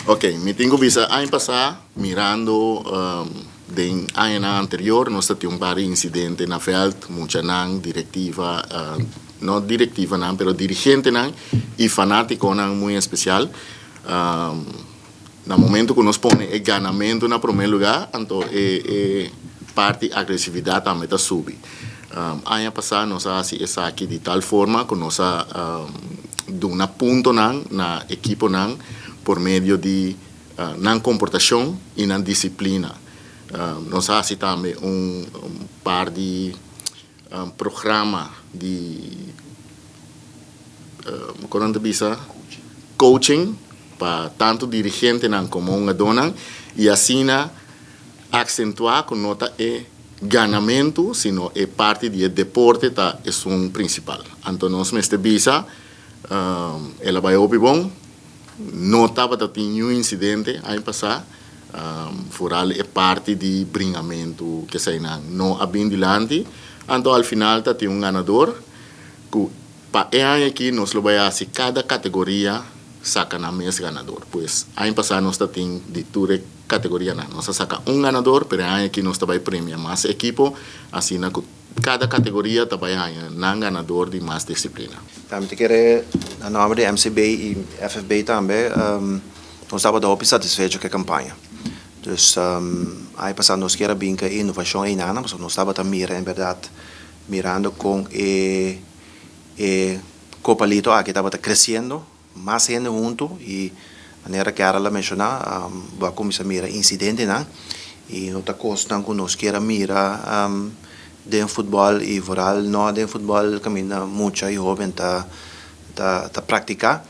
Ok, mi tengo visa ano passado, mirando den ano anterior, nós tínhamos vários incidentes na veld, muita não diretiva, não diretiva não, pero dirigente não e fanático não muito especial. No momento que nós põe o ganamento na primeiro lugar, então parte agressividade também está subindo. Ano passado nós fazemos aqui de tal forma que nós damos ponto na equipo não por meio de não comportação e não disciplina. Nós fazemos também par de programa de coaching para tanto dirigente como uma dona e assim acentuar que não é ganamento, sino é parte do deporte tá é um principal. Então nós nesta visa ela vai ouvir bom, não estava tendo nenhum incidente ano passado, foral é parte de bringamento que sai não abim dilante, então ao final tem ganador que para aqui nós vamos fazer cada categoria saca na mês ganador. Pois, ano passado nós temos de toda categoria, nós saca ganador, mas aqui nós também premia mais equipo, assim na cada categoria também há ganador de mais disciplina. Também quero na nome de MCB e FFB também, nós estamos satisfeitos com a campanha. Dus ano passado nós queremos bem que a inovação é inana, mas nós estamos mirando com Copa Lito que estava crescendo, mais gente junto e a maneira que ela mencionou, vai começar a mirar incidente, né? E outra coisa que nós queremos mirar de futebol e voral, não de futebol, caminha muito e jovem tá praticar.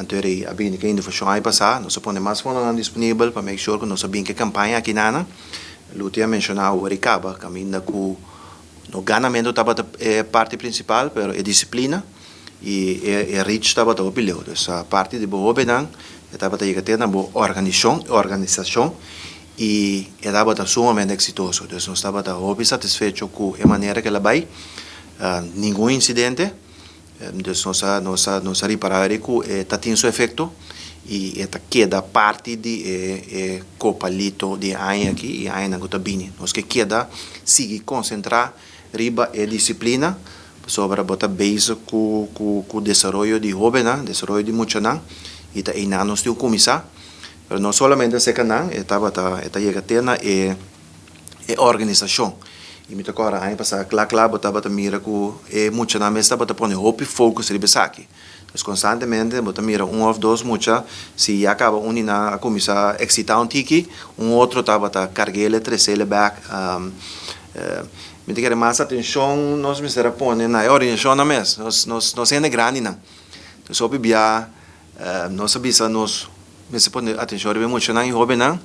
Então a bem que ainda foi ano passado, nós põe mais fundo disponível para make sure que nós sabemos que campanha aqui nana. Lutia mencionou o Ricaba, caminha com no ganamento estava parte principal, pero é disciplina e é reach estava o pileu. Essa parte de boa benang estava ter na boa organização e estava sumamente exitoso. Então nós estava muito satisfeito com a maneira que ela vai, nenhum incidente. Então nós reparamos que está tendo seu efeito e esta queda parte de Copa Lito de ano aqui e ano que está bem. Nós que queda seguir concentrar riba e disciplina sobre botar base com o desenvolvimento de jovens, desenvolvimento de muitos e tá ainda nós temos começar, mas não somente esse canal, estava chegando e organização. E me tocou ano passado claro botava mira com muitos na mesa bota põe hope focus riba aqui. Então constantemente bota mira ou dois muitos se acaba unina a começar a excitar tiki, outro estava carregar trazer back. Me tem que mais atenção nós me será pôr na orientação na mesa nós é grande não então só bibia nós sabia nós me se pôr atenção bem muito na jovem não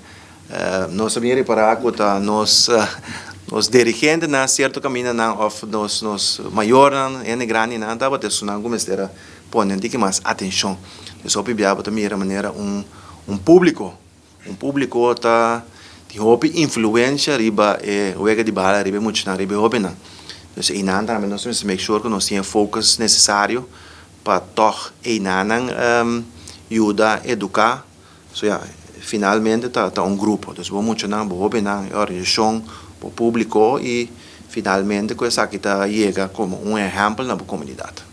nós sabia reparar que nós dirigentes na certo caminho não of nós maior não é grande não dava ter isso não como será pôr tem que mais atenção só bibia para minha maneira público tá die hoop influência riba o de bala riba muito na riba hope não então inanda nós temos que make sure que nós temos focus necessário para toch inanda ajuda educar so finalmente tá grupo então vamos muito na hope na organização o público e finalmente coisa que tá chega como exemplo na comunidade.